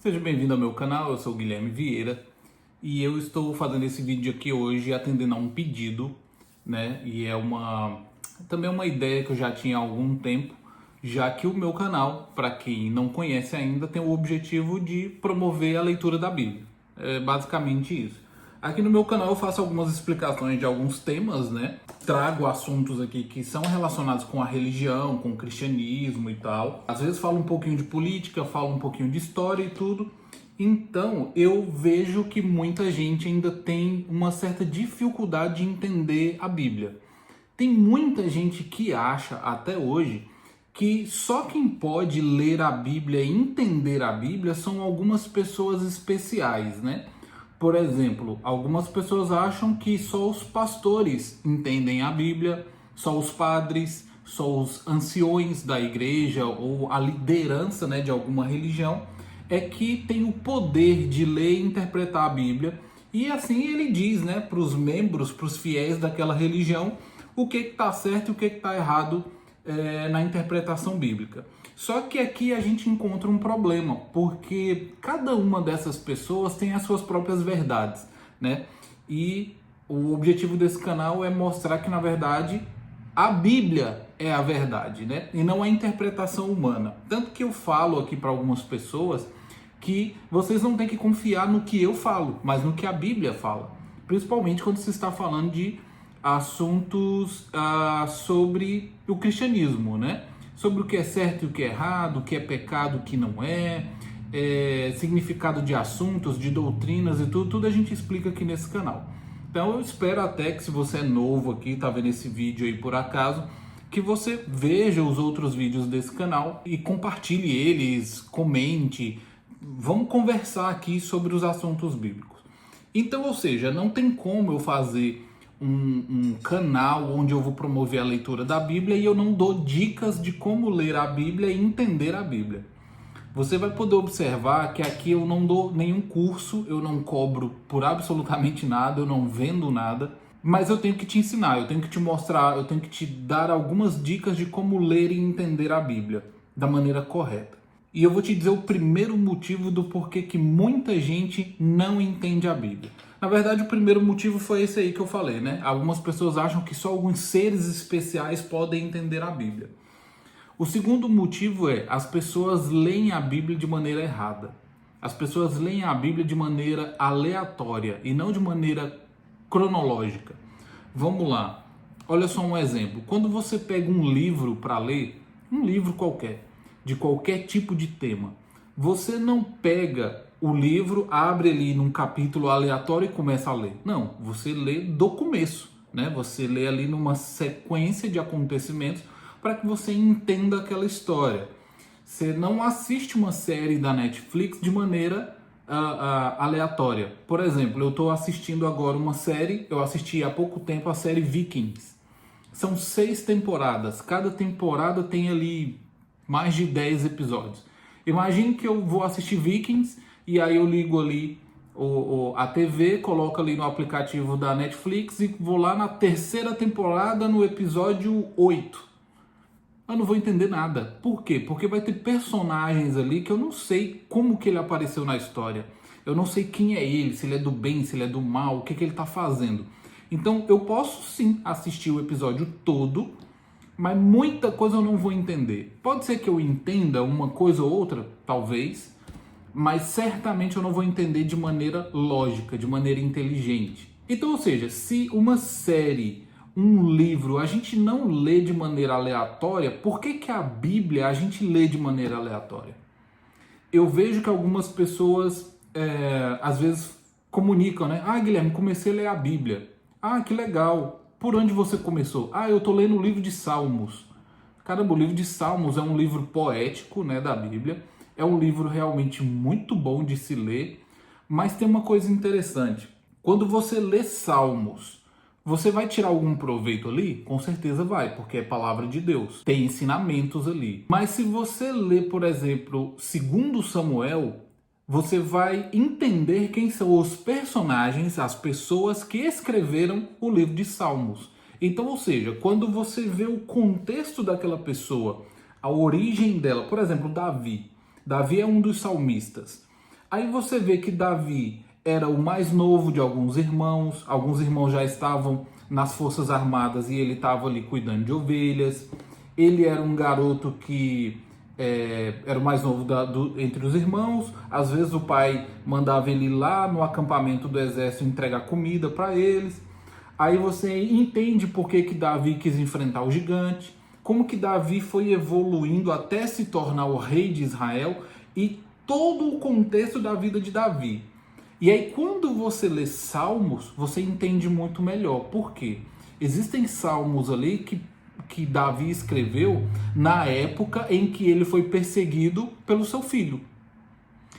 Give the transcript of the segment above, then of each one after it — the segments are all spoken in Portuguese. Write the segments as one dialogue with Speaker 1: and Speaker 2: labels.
Speaker 1: Seja bem-vindo ao meu canal, eu sou o Guilherme Vieira e eu estou fazendo esse vídeo aqui hoje atendendo a um pedido, né? E é também uma ideia que eu já tinha há algum tempo, já que o meu canal, para quem não conhece ainda, tem o objetivo de promover a leitura da Bíblia. É basicamente isso. Aqui no meu canal eu faço algumas explicações de alguns temas, né? Trago assuntos aqui que são relacionados com a religião, com o cristianismo e tal. Às vezes falo um pouquinho de política, falo um pouquinho de história e tudo. Então eu vejo que muita gente ainda tem uma certa dificuldade de entender a Bíblia. Tem muita gente que acha até hoje que só quem pode ler a Bíblia e entender a Bíblia são algumas pessoas especiais, né? Por exemplo, algumas pessoas acham que só os pastores entendem a Bíblia, só os padres, só os anciões da igreja ou a liderança, né, de alguma religião é que tem o poder de ler e interpretar a Bíblia. E assim ele diz, né, para os membros, para os fiéis daquela religião, o que está certo e o que está errado na interpretação bíblica. Só que aqui a gente encontra um problema, porque cada uma dessas pessoas tem as suas próprias verdades, né? E o objetivo desse canal é mostrar que, na verdade, a Bíblia é a verdade, né? E não a interpretação humana. Tanto que eu falo aqui para algumas pessoas que vocês não têm que confiar no que eu falo, mas no que a Bíblia fala. Principalmente quando se está falando de assuntos sobre o cristianismo, né? Sobre o que é certo e o que é errado, o que é pecado, o que não significado de assuntos, de doutrinas e tudo a gente explica aqui nesse canal. Então eu espero até que, se você é novo aqui, tá vendo esse vídeo aí por acaso, que você veja os outros vídeos desse canal e compartilhe eles, comente, vamos conversar aqui sobre os assuntos bíblicos. Então, ou seja, não tem como eu fazer um canal onde eu vou promover a leitura da Bíblia e eu não dou dicas de como ler a Bíblia e entender a Bíblia. Você vai poder observar que aqui eu não dou nenhum curso, eu não cobro por absolutamente nada, eu não vendo nada, mas eu tenho que te ensinar, eu tenho que te mostrar, eu tenho que te dar algumas dicas de como ler e entender a Bíblia da maneira correta. E eu vou te dizer o primeiro motivo do porquê que muita gente não entende a Bíblia. Na verdade, o primeiro motivo foi esse aí que eu falei, né? Algumas pessoas acham que só alguns seres especiais podem entender a Bíblia. O segundo motivo é: as pessoas leem a Bíblia de maneira errada. As pessoas leem a Bíblia de maneira aleatória e não de maneira cronológica. Vamos lá. Olha só um exemplo. Quando você pega um livro para ler, um livro qualquer, de qualquer tipo de tema, você não pega o livro, abre ali num capítulo aleatório e começa a ler. Não, você lê do começo, né? Você lê ali numa sequência de acontecimentos para que você entenda aquela história. Você não assiste uma série da Netflix de maneira aleatória. Por exemplo, eu estou assistindo agora uma série, eu assisti há pouco tempo a série Vikings. São 6 temporadas, cada temporada tem ali mais de 10 episódios. Imagine que eu vou assistir Vikings e aí eu ligo ali a TV, coloco ali no aplicativo da Netflix e vou lá na 3ª temporada, no episódio 8. Eu não vou entender nada. Por quê? Porque vai ter personagens ali que eu não sei como que ele apareceu na história. Eu não sei quem é ele, se ele é do bem, se ele é do mal, o que ele está fazendo. Então eu posso sim assistir o episódio todo, mas muita coisa eu não vou entender. Pode ser que eu entenda uma coisa ou outra, talvez, mas certamente eu não vou entender de maneira lógica, de maneira inteligente. Então, ou seja, se uma série, um livro, a gente não lê de maneira aleatória, por que a Bíblia a gente lê de maneira aleatória? Eu vejo que algumas pessoas, às vezes, comunicam, né? Ah, Guilherme, comecei a ler a Bíblia. Ah, que legal. Por onde você começou? Ah, eu estou lendo o livro de Salmos. Caramba, o livro de Salmos é um livro poético, né, da Bíblia. É um livro realmente muito bom de se ler, mas tem uma coisa interessante. Quando você lê Salmos, você vai tirar algum proveito ali? Com certeza vai, porque é palavra de Deus. Tem ensinamentos ali. Mas se você lê, por exemplo, 2 Samuel, você vai entender quem são os personagens, as pessoas que escreveram o livro de Salmos. Então, ou seja, quando você vê o contexto daquela pessoa, a origem dela, por exemplo, Davi. Davi é um dos salmistas. Aí você vê que Davi era o mais novo de alguns irmãos já estavam nas Forças Armadas e ele estava ali cuidando de ovelhas. Ele era um garoto que era o mais novo entre os irmãos. Às vezes o pai mandava ele ir lá no acampamento do exército entregar comida para eles. Aí você entende por que Davi quis enfrentar o gigante, como que Davi foi evoluindo até se tornar o rei de Israel e todo o contexto da vida de Davi. E aí quando você lê Salmos, você entende muito melhor. Por quê? Existem salmos ali que Davi escreveu na época em que ele foi perseguido pelo seu filho.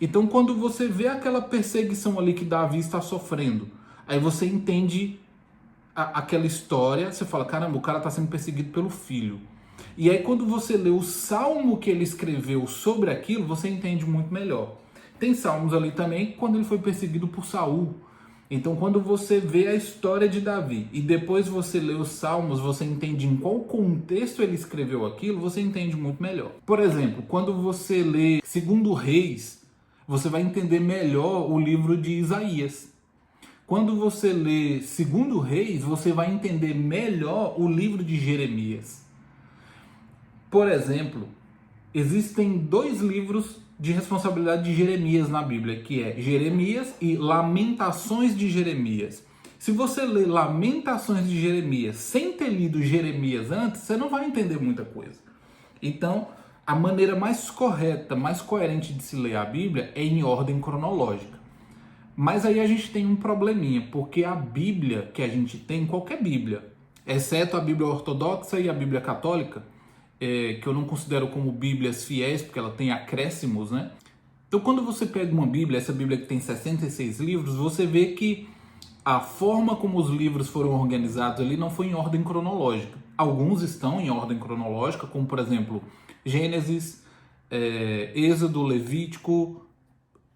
Speaker 1: Então quando você vê aquela perseguição ali que Davi está sofrendo, aí você entende aquela história, você fala, caramba, o cara está sendo perseguido pelo filho. E aí quando você lê o salmo que ele escreveu sobre aquilo, você entende muito melhor. Tem salmos ali também quando ele foi perseguido por Saul. Então quando você vê a história de Davi e depois você lê os salmos, você entende em qual contexto ele escreveu aquilo, você entende muito melhor. Por exemplo, quando você lê 2 Reis, você vai entender melhor o livro de Isaías. Quando você lê 2 Reis, você vai entender melhor o livro de Jeremias. Por exemplo, existem 2 livros de responsabilidade de Jeremias na Bíblia, que é Jeremias e Lamentações de Jeremias. Se você ler Lamentações de Jeremias sem ter lido Jeremias antes, você não vai entender muita coisa. Então, a maneira mais correta, mais coerente de se ler a Bíblia é em ordem cronológica. Mas aí a gente tem um probleminha, porque a Bíblia que a gente tem, qualquer Bíblia, exceto a Bíblia ortodoxa e a Bíblia católica, que eu não considero como Bíblias fiéis, porque ela tem acréscimos, né? Então quando você pega uma Bíblia, essa Bíblia que tem 66 livros, você vê que a forma como os livros foram organizados ali não foi em ordem cronológica. Alguns estão em ordem cronológica, como por exemplo, Gênesis, Êxodo, Levítico.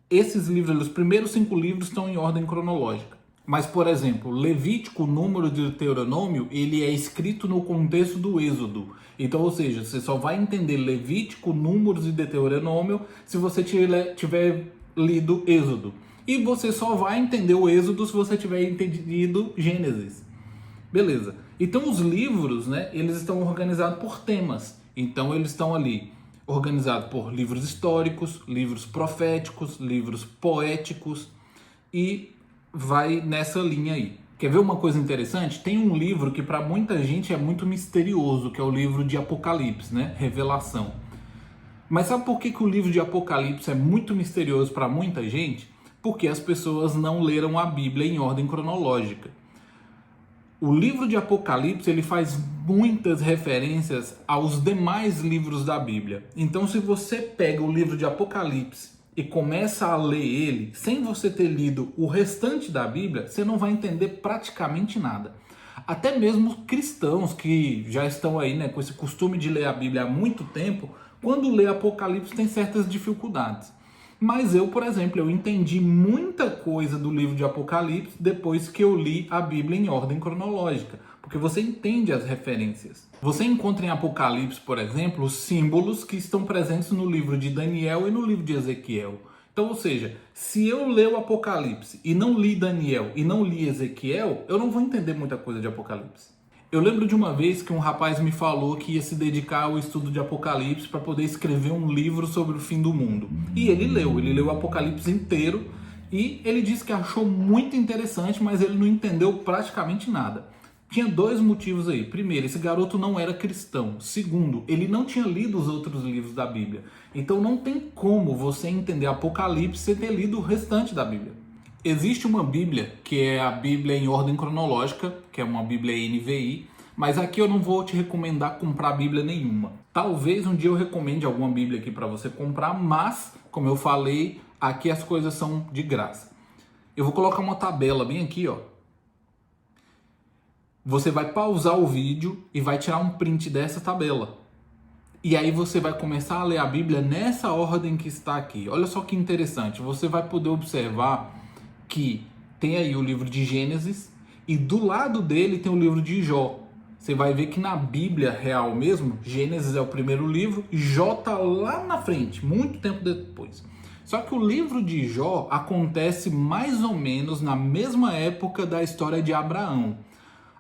Speaker 1: Esses livros, os primeiros 5 livros estão em ordem cronológica. Mas, por exemplo, Levítico, Número de Deuteronômio, ele é escrito no contexto do Êxodo. Então, ou seja, você só vai entender Levítico, Números e Deuteronômio se você tiver lido Êxodo. E você só vai entender o Êxodo se você tiver entendido Gênesis. Beleza. Então, os livros, né, eles estão organizados por temas. Então, eles estão ali organizado por livros históricos, livros proféticos, livros poéticos e vai nessa linha aí. Quer ver uma coisa interessante? Tem um livro que para muita gente é muito misterioso, que é o livro de Apocalipse, né? Revelação. Mas sabe por que o livro de Apocalipse é muito misterioso para muita gente? Porque as pessoas não leram a Bíblia em ordem cronológica. O livro de Apocalipse ele faz muitas referências aos demais livros da Bíblia. Então, se você pega o livro de Apocalipse e começa a ler ele sem você ter lido o restante da Bíblia, você não vai entender praticamente nada. Até mesmo cristãos que já estão aí, né, com esse costume de ler a Bíblia há muito tempo, quando lê Apocalipse tem certas dificuldades. Mas eu, por exemplo, eu entendi muita coisa do livro de Apocalipse depois que eu li a Bíblia em ordem cronológica, porque você entende as referências. Você encontra em Apocalipse, por exemplo, os símbolos que estão presentes no livro de Daniel e no livro de Ezequiel. Então, ou seja, se eu ler o Apocalipse e não li Daniel e não li Ezequiel, eu não vou entender muita coisa de Apocalipse. Eu lembro de uma vez que um rapaz me falou que ia se dedicar ao estudo de Apocalipse para poder escrever um livro sobre o fim do mundo. E ele leu o Apocalipse inteiro e ele disse que achou muito interessante, mas ele não entendeu praticamente nada. Tinha 2 motivos aí. Primeiro, esse garoto não era cristão. Segundo, ele não tinha lido os outros livros da Bíblia. Então não tem como você entender Apocalipse sem ter lido o restante da Bíblia. Existe uma Bíblia, que é a Bíblia em ordem cronológica, que é uma Bíblia NVI, mas aqui eu não vou te recomendar comprar Bíblia nenhuma. Talvez um dia eu recomende alguma Bíblia aqui para você comprar, mas, como eu falei, aqui as coisas são de graça. Eu vou colocar uma tabela bem aqui, ó. Você vai pausar o vídeo e vai tirar um print dessa tabela. E aí você vai começar a ler a Bíblia nessa ordem que está aqui. Olha só que interessante, você vai poder observar que tem aí o livro de Gênesis e do lado dele tem o livro de Jó. Você vai ver que na Bíblia real mesmo, Gênesis é o primeiro livro e Jó está lá na frente, muito tempo depois. Só que o livro de Jó acontece mais ou menos na mesma época da história de Abraão.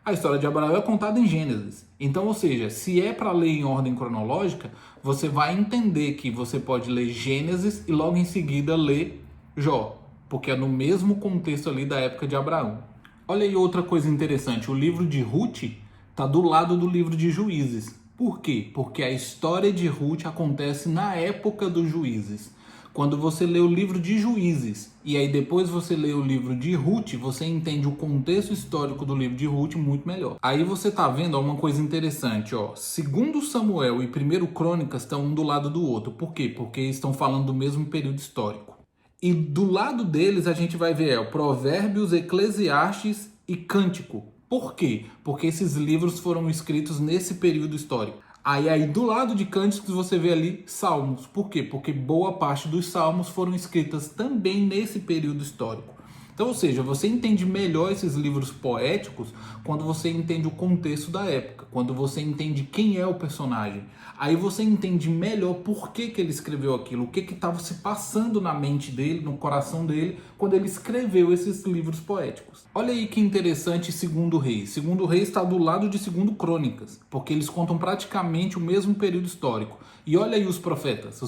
Speaker 1: A história de Abraão é contada em Gênesis. Então, ou seja, se é para ler em ordem cronológica, você vai entender que você pode ler Gênesis e logo em seguida ler Jó, porque é no mesmo contexto ali da época de Abraão. Olha aí outra coisa interessante, o livro de Ruth está do lado do livro de Juízes. Por quê? Porque a história de Ruth acontece na época dos Juízes. Quando você lê o livro de Juízes e aí depois você lê o livro de Ruth, você entende o contexto histórico do livro de Ruth muito melhor. Aí você tá vendo uma coisa interessante, ó. Segundo Samuel e Primeiro Crônicas estão um do lado do outro. Por quê? Porque estão falando do mesmo período histórico. E do lado deles a gente vai ver Provérbios, Eclesiastes e Cântico. Por quê? Porque esses livros foram escritos nesse período histórico. Aí do lado de Cânticos você vê ali Salmos. Por quê? Porque boa parte dos Salmos foram escritas também nesse período histórico. Então, ou seja, você entende melhor esses livros poéticos quando você entende o contexto da época, quando você entende quem é o personagem. Aí você entende melhor por que ele escreveu aquilo, o que estava se passando na mente dele, no coração dele, quando ele escreveu esses livros poéticos. Olha aí que interessante Segundo Reis. Segundo Reis está do lado de Segundo Crônicas, porque eles contam praticamente o mesmo período histórico. E olha aí os profetas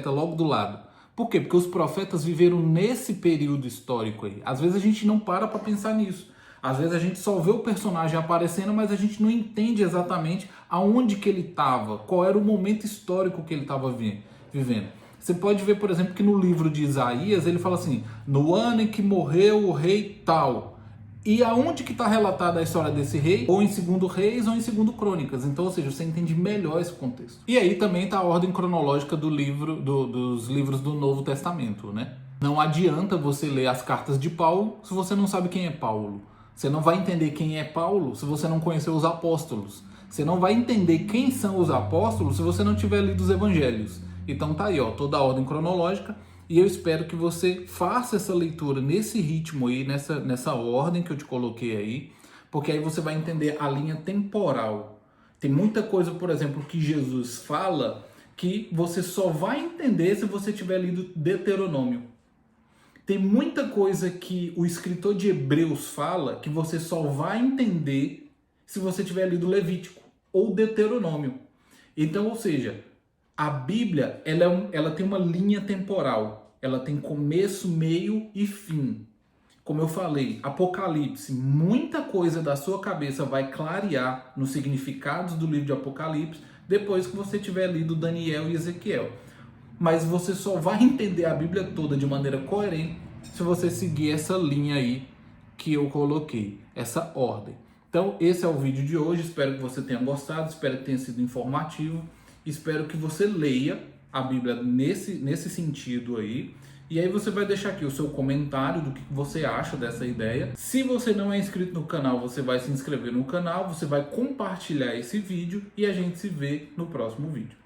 Speaker 1: logo do lado. Por quê? Porque os profetas viveram nesse período histórico aí. Às vezes a gente não para pensar nisso. Às vezes a gente só vê o personagem aparecendo, mas a gente não entende exatamente aonde que ele estava, qual era o momento histórico que ele estava vivendo. Você pode ver, por exemplo, que no livro de Isaías ele fala assim, no ano em que morreu o rei tal. E aonde que está relatada a história desse rei? Ou em Segundo Reis ou em Segundo Crônicas. Então, ou seja, você entende melhor esse contexto. E aí também está a ordem cronológica dos livros do Novo Testamento, né? Não adianta você ler as cartas de Paulo se você não sabe quem é Paulo. Você não vai entender quem é Paulo se você não conhecer os apóstolos. Você não vai entender quem são os apóstolos se você não tiver lido os evangelhos. Então tá aí, toda a ordem cronológica. E eu espero que você faça essa leitura nesse ritmo aí, nessa ordem que eu te coloquei aí, porque aí você vai entender a linha temporal. Tem muita coisa, por exemplo, que Jesus fala que você só vai entender se você tiver lido Deuteronômio. Tem muita coisa que o escritor de Hebreus fala que você só vai entender se você tiver lido Levítico ou Deuteronômio. Então, ou seja, a Bíblia ela tem uma linha temporal, ela tem começo, meio e fim. Como eu falei, Apocalipse, muita coisa da sua cabeça vai clarear nos significados do livro de Apocalipse depois que você tiver lido Daniel e Ezequiel. Mas você só vai entender a Bíblia toda de maneira coerente se você seguir essa linha aí que eu coloquei, essa ordem. Então esse é o vídeo de hoje, espero que você tenha gostado, espero que tenha sido informativo. Espero que você leia a Bíblia nesse sentido aí. E aí você vai deixar aqui o seu comentário do que você acha dessa ideia. Se você não é inscrito no canal, você vai se inscrever no canal, você vai compartilhar esse vídeo e a gente se vê no próximo vídeo.